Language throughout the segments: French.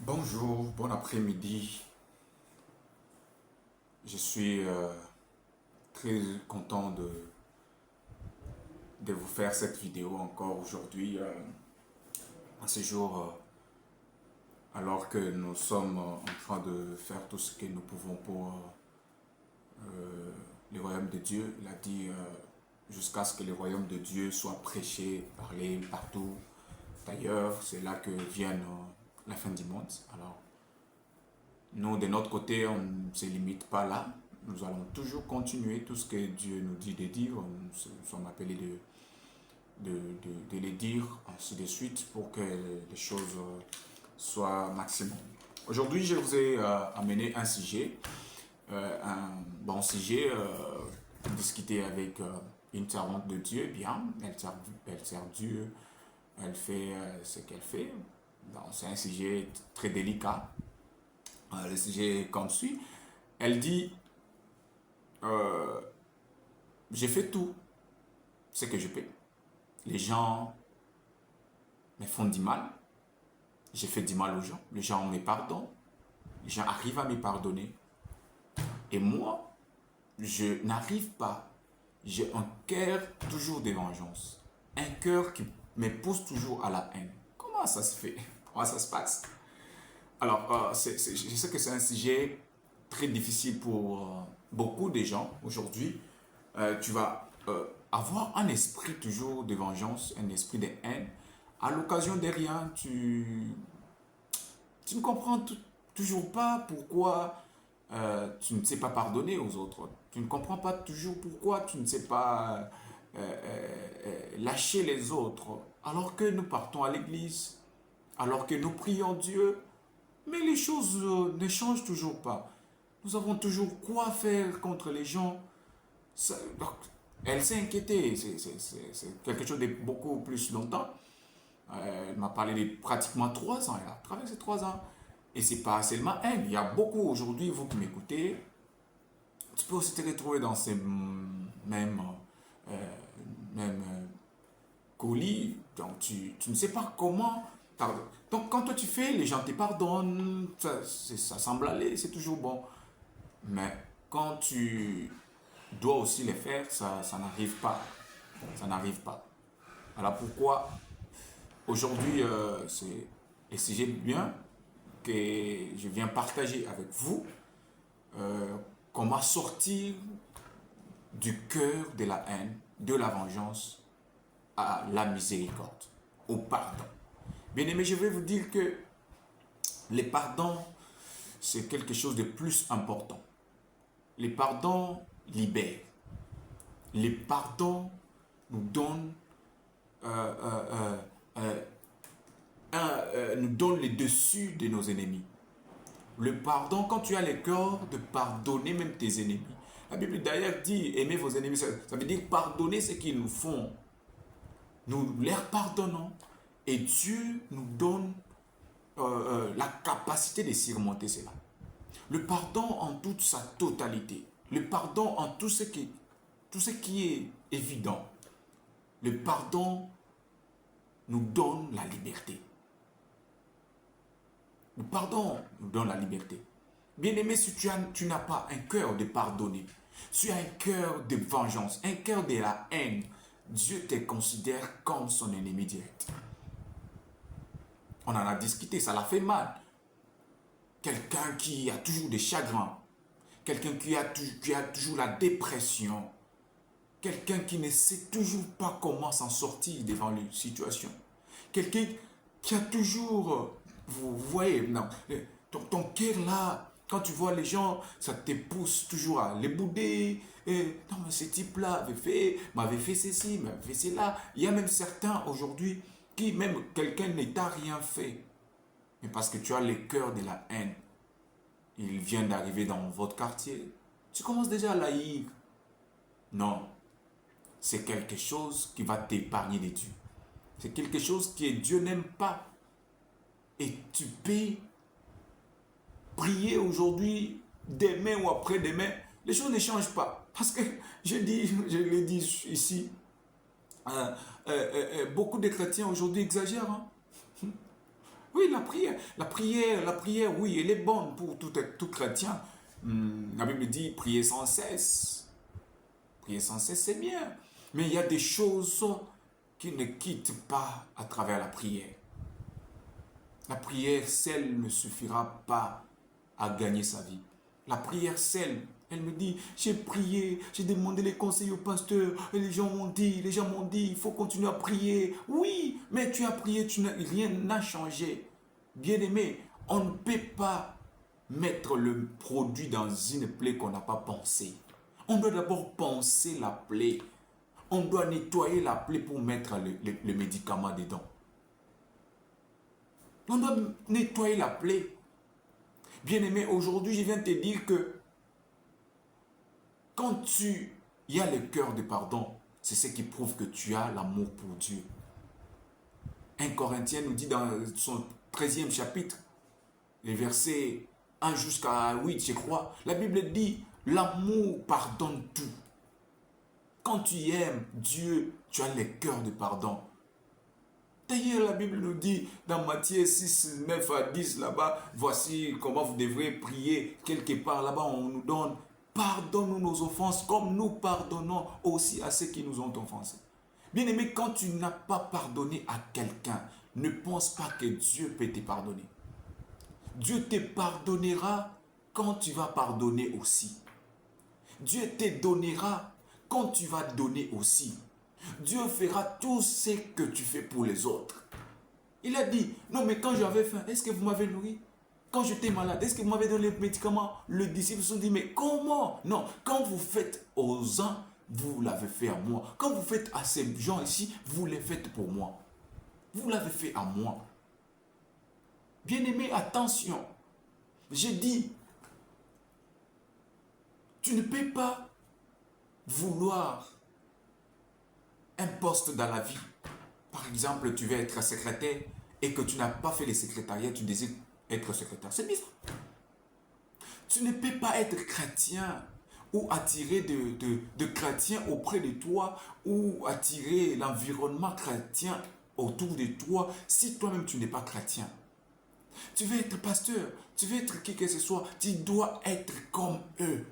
Bonjour, bon après-midi. Je suis très content de vous faire cette vidéo encore aujourd'hui, à ce jour, alors que nous sommes en train de faire tout ce que nous pouvons pour le royaume de Dieu. Il a dit jusqu'à ce que le royaume de Dieu soit prêché, parlé partout. D'ailleurs, c'est là que vient la fin du monde. Alors, nous, de notre côté, on ne se limite pas là. Nous allons toujours continuer tout ce que Dieu nous dit de dire. Nous sommes appelés de les dire, ainsi de suite, pour que les choses soient maximum. Aujourd'hui, je vous ai amené un sujet, un bon sujet, discuter avec une servante de Dieu, bien, elle sert Dieu, elle fait ce qu'elle fait. C'est un sujet très délicat. Le sujet est comme suit. Elle dit, euh, j'ai fait tout ce que je peux. Les gens me font du mal. J'ai fait du mal aux gens. Les gens me pardonnent. Les gens arrivent à me pardonner. Et moi, je n'arrive pas. J'ai un cœur toujours de vengeance. Un cœur qui me pousse toujours à la haine. Comment ça se fait? Comment ça se passe? Alors, je sais que c'est un sujet très difficile pour beaucoup de gens aujourd'hui. Tu vas avoir un esprit toujours de vengeance, un esprit de haine. À l'occasion de rien, tu ne comprends toujours pas pourquoi tu ne sais pas pardonner aux autres. Tu ne comprends pas toujours pourquoi tu ne sais pas lâcher les autres. Alors que nous partons à l'église, alors que nous prions Dieu, mais les choses ne changent toujours pas. Nous avons toujours quoi faire contre les gens. Donc, elle s'est inquiétée. C'est quelque chose de beaucoup plus longtemps. Elle m'a parlé de pratiquement 3 ans. Elle a traversé 3 ans. Et c'est pas seulement elle. Il y a beaucoup aujourd'hui, vous qui m'écoutez, tu peux aussi te retrouver dans ces mêmes, euh, mêmes colis. Donc tu ne sais pas comment. Donc quand toi tu fais, les gens te pardonnent. Ça semble aller, c'est toujours bon. Mais quand tu dois aussi les faire, ça n'arrive pas. Ça n'arrive pas. Voilà pourquoi aujourd'hui, c'est le sujet bien que je viens partager avec vous. euh, Comment sortir du cœur de la haine, de la vengeance à la miséricorde, au pardon. Bien aimé, je vais vous dire que les pardons, c'est quelque chose de plus important. Les pardons libèrent. Les pardons nous donnent, euh, euh, euh, nous donnent le dessus de nos ennemis. Le pardon, quand tu as le cœur de pardonner même tes ennemis. La Bible d'ailleurs dit, aimez vos ennemis, ça veut dire pardonner ce qu'ils nous font. Nous leur pardonnons et Dieu nous donne la capacité de surmonter cela. Le pardon en toute sa totalité. Le pardon en tout ce qui est évident. Le pardon nous donne la liberté. Le pardon nous donne la liberté. Bien-aimé, si tu n'as pas un cœur de pardonner, tu as un cœur de vengeance, un cœur de la haine, Dieu te considère comme son ennemi direct. On en a discuté, ça l'a fait mal. Quelqu'un qui a toujours des chagrins, quelqu'un qui a toujours la dépression, quelqu'un qui ne sait toujours pas comment s'en sortir devant les situations, quelqu'un qui a toujours, vous voyez, non, ton cœur là, quand tu vois les gens, ça te pousse toujours à les bouder. Et, non, mais ce type-là m'avait fait ceci, m'avait fait cela. Il y a même certains aujourd'hui qui, même quelqu'un ne t'a rien fait, mais parce que tu as le cœur de la haine, il vient d'arriver dans votre quartier, tu commences déjà à l'haïr. Non, c'est quelque chose qui va t'épargner de Dieu. C'est quelque chose que Dieu n'aime pas. Et tu peux prier aujourd'hui, demain ou après-demain, les choses ne changent pas. Parce que je le dis ici, beaucoup de chrétiens aujourd'hui exagèrent. Hein. Oui, la prière, oui, elle est bonne pour tout chrétien. La Bible dit prier sans cesse. Prier sans cesse, c'est bien. Mais il y a des choses qui ne quittent pas à travers la prière. La prière seule ne suffira pas à gagner sa vie. La prière seule, elle me dit, j'ai prié, j'ai demandé les conseils au pasteur, et les gens m'ont dit, il faut continuer à prier. Oui, mais tu as prié, rien n'a changé. Bien-aimé, on ne peut pas mettre le produit dans une plaie qu'on n'a pas pensée. On doit d'abord penser la plaie. On doit nettoyer la plaie pour mettre le médicament dedans. On doit nettoyer la plaie. Bien-aimé, aujourd'hui, je viens te dire que quand tu y as le cœur de pardon, c'est ce qui prouve que tu as l'amour pour Dieu. 1 Corinthiens nous dit dans son 13e chapitre, les versets 1 jusqu'à 8, je crois, la Bible dit, l'amour pardonne tout. Quand tu aimes Dieu, tu as le cœur de pardon. D'ailleurs, la Bible nous dit dans Matthieu 6, 9 à 10, là-bas, voici comment vous devrez prier. Quelque part là-bas, on nous donne, pardonne-nous nos offenses comme nous pardonnons aussi à ceux qui nous ont offensés. Bien-aimé, quand tu n'as pas pardonné à quelqu'un, ne pense pas que Dieu peut te pardonner. Dieu te pardonnera quand tu vas pardonner aussi. Dieu te donnera quand tu vas donner aussi. Dieu fera tout ce que tu fais pour les autres. Il a dit, non mais quand j'avais faim, est-ce que vous m'avez nourri? Quand j'étais malade, est-ce que vous m'avez donné les médicaments? Les disciples se sont dit, mais comment? Non, quand vous faites aux uns, vous l'avez fait à moi. Quand vous faites à ces gens ici, vous les faites pour moi. Vous l'avez fait à moi. Bien-aimé, attention. J'ai dit, tu ne peux pas vouloir un poste dans la vie. Par exemple, tu veux être secrétaire et que tu n'as pas fait le secrétariat, tu désires être secrétaire. C'est bizarre. Tu ne peux pas être chrétien ou attirer de chrétiens auprès de toi ou attirer l'environnement chrétien autour de toi si toi-même tu n'es pas chrétien. Tu veux être pasteur, tu veux être qui que ce soit, tu dois être comme eux.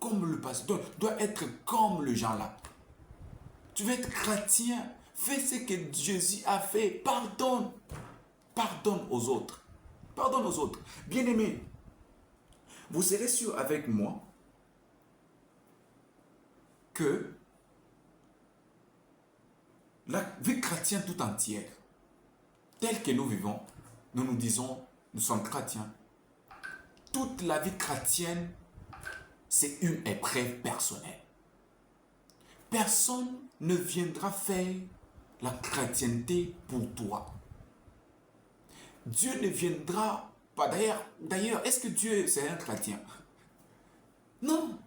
Comme le pasteur, tu dois être comme le gens là. Tu veux être chrétien, fais ce que Jésus a fait, pardonne. Pardonne aux autres. Pardonne aux autres. Bien-aimés, vous serez sûr avec moi que la vie chrétienne tout entière, telle que nous vivons, nous nous disons, nous sommes chrétiens. Toute la vie chrétienne, c'est une épreuve personnelle. Personne ne viendra faire la chrétienté pour toi. Dieu ne viendra pas. D'ailleurs, est-ce que Dieu c'est un chrétien? Non.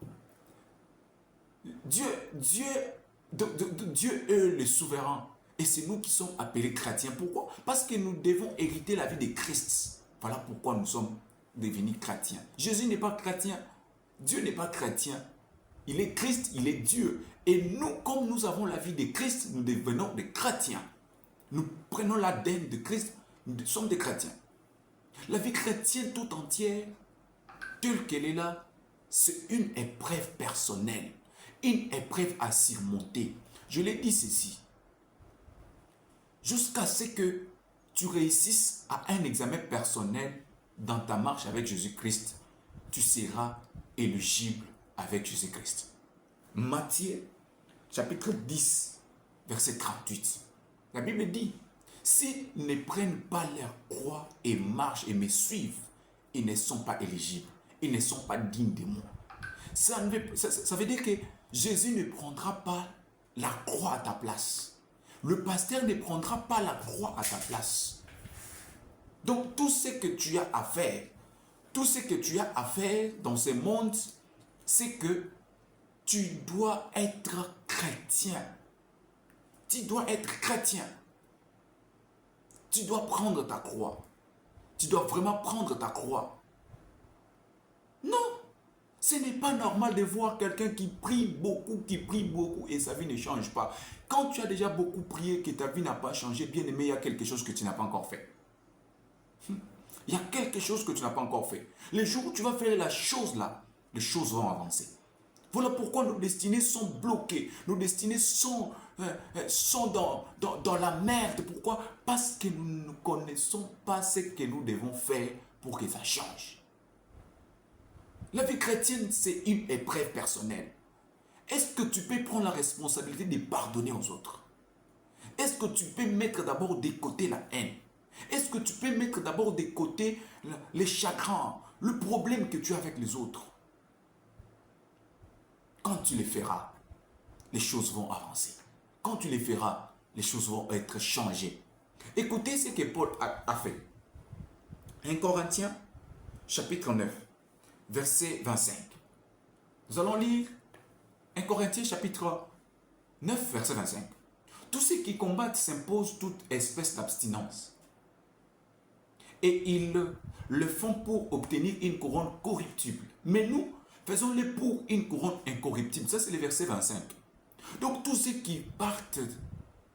Dieu est le souverain. Et c'est nous qui sommes appelés chrétiens. Pourquoi? Parce que nous devons hériter la vie de Christ. Voilà pourquoi nous sommes devenus chrétiens. Jésus n'est pas chrétien. Dieu n'est pas chrétien. Il est Christ, il est Dieu. Et nous, comme nous avons la vie de Christ, nous devenons des chrétiens. Nous prenons l'ADN de Christ, nous sommes des chrétiens. La vie chrétienne tout entière, telle qu'elle est là, c'est une épreuve personnelle, une épreuve à surmonter. Je l'ai dit ceci. Jusqu'à ce que tu réussisses à un examen personnel dans ta marche avec Jésus-Christ, tu seras éligible avec Jésus-Christ. Matthieu, chapitre 10, verset 38. La Bible dit, s'ils ne prennent pas leur croix et marchent et me suivent, ils ne sont pas éligibles. Ils ne sont pas dignes de moi. Ça veut dire que Jésus ne prendra pas la croix à ta place. Le pasteur ne prendra pas la croix à ta place. Donc tout ce que tu as à faire, dans ce monde, c'est que tu dois être chrétien. Tu dois être chrétien. Tu dois prendre ta croix. Tu dois vraiment prendre ta croix. Non, ce n'est pas normal de voir quelqu'un qui prie beaucoup et sa vie ne change pas. Quand tu as déjà beaucoup prié, que ta vie n'a pas changé, bien aimé, il y a quelque chose que tu n'as pas encore fait. Il y a quelque chose que tu n'as pas encore fait. Les jours où tu vas faire la chose là, les choses vont avancer. Voilà pourquoi nos destinées sont bloquées. Nos destinées sont dans la merde. Pourquoi? Parce que nous ne connaissons pas ce que nous devons faire pour que ça change. La vie chrétienne, c'est une épreuve personnelle. Est-ce que tu peux prendre la responsabilité de pardonner aux autres? Est-ce que tu peux mettre d'abord de côté la haine? Est-ce que tu peux mettre d'abord de côté les chagrins, le problème que tu as avec les autres? Quand tu les feras, les choses vont avancer. Quand tu les feras, les choses vont être changées. Écoutez ce que Paul a fait. 1 Corinthiens, chapitre 9, verset 25. Nous allons lire 1 Corinthiens, chapitre 9, verset 25. Tous ceux qui combattent s'imposent toute espèce d'abstinence. Et ils le font pour obtenir une couronne corruptible. Mais nous, faisons-le pour une couronne incorruptible. Ça, c'est le verset 25. Donc, tous ceux qui partent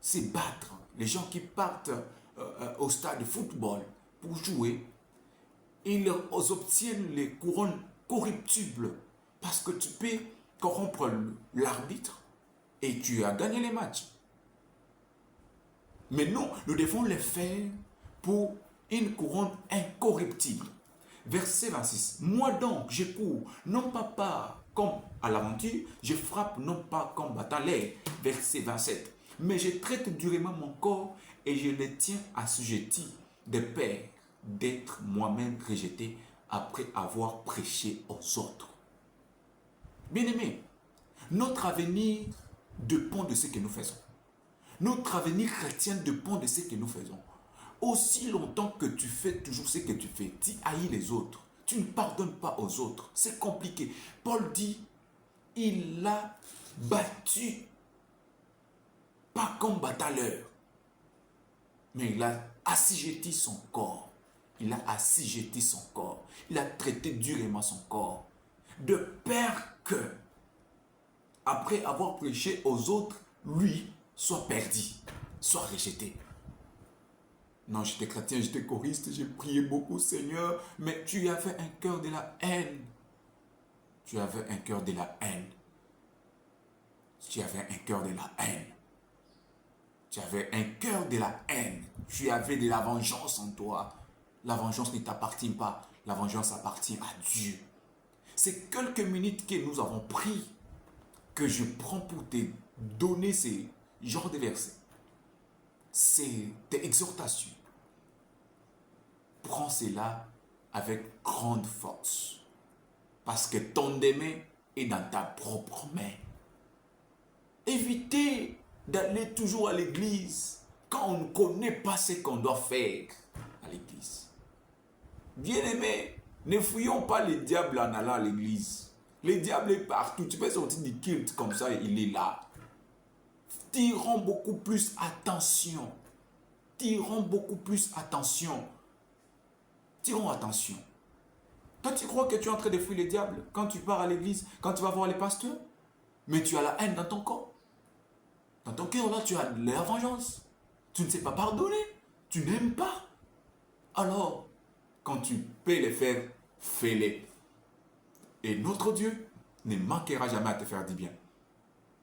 se battre, les gens qui partent au stade de football pour jouer, ils obtiennent les couronnes corruptibles parce que tu peux corrompre l'arbitre et tu as gagné les matchs. Mais nous devons les faire pour une couronne incorruptible. Verset 26. Moi donc, je cours, non pas comme à l'aventure, je frappe non pas comme battant l'air. Verset 27. Mais je traite durement mon corps et je le tiens assujetti de peur d'être moi-même rejeté après avoir prêché aux autres. Bien-aimés, notre avenir dépend de ce que nous faisons. Notre avenir chrétien dépend de ce que nous faisons. Aussi longtemps que tu fais toujours ce que tu fais, tu haïs les autres, tu ne pardonnes pas aux autres, c'est compliqué. Paul dit, il l'a battu, pas comme batailleur, mais il a assujetti son corps. Il a assujetti son corps. Il a traité durement son corps. De peur que, après avoir prêché aux autres, lui soit perdu, soit rejeté. Non, j'étais chrétien, j'étais choriste, j'ai prié beaucoup, Seigneur, mais tu avais un cœur de la haine. Tu avais un cœur de la haine. Tu avais un cœur de la haine. Tu avais un cœur de la haine. Tu avais de la vengeance en toi. La vengeance ne t'appartient pas. La vengeance appartient à Dieu. C'est quelques minutes que nous avons pris, que je prends pour te donner ces genres de versets. C'est tes exhortations. Prends cela avec grande force. Parce que ton demain est dans ta propre main. Évitez d'aller toujours à l'église quand on ne connaît pas ce qu'on doit faire à l'église. Bien-aimés, ne fouillons pas le diable en allant à l'église. Le diable est partout. Tu peux sortir du culte comme ça, il est là. Tirons beaucoup plus attention. Tirons beaucoup plus attention. Tirons attention. Toi, tu crois que tu es en train de fuir le diable quand tu pars à l'église, quand tu vas voir les pasteurs? Mais tu as la haine dans ton corps. Dans ton cœur, là, tu as la vengeance. Tu ne sais pas pardonner. Tu n'aimes pas. Alors, quand tu peux les faire, fais-les. Et notre Dieu ne manquera jamais à te faire du bien.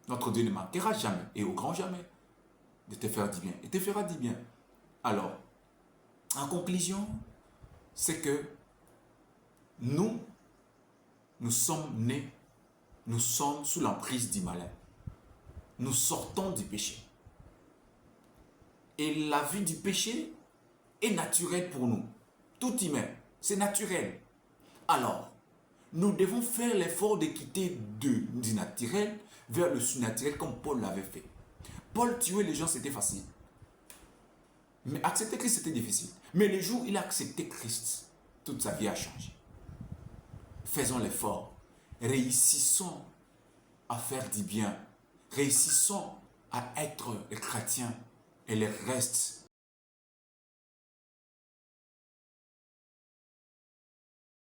Notre Dieu ne manquera jamais, et au grand jamais, de te faire du bien. Il te fera du bien. Alors, en conclusion, c'est que nous sommes nés, nous sommes sous l'emprise du malin. Nous sortons du péché. Et la vie du péché est naturelle pour nous. Tout humain, c'est naturel. Alors, nous devons faire l'effort de quitter du naturel vers le surnaturel comme Paul l'avait fait. Paul tuer les gens, c'était facile. Mais accepter Christ, c'était difficile. Mais le jour où il a accepté Christ, toute sa vie a changé. Faisons l'effort. Réussissons à faire du bien. Réussissons à être chrétiens et le reste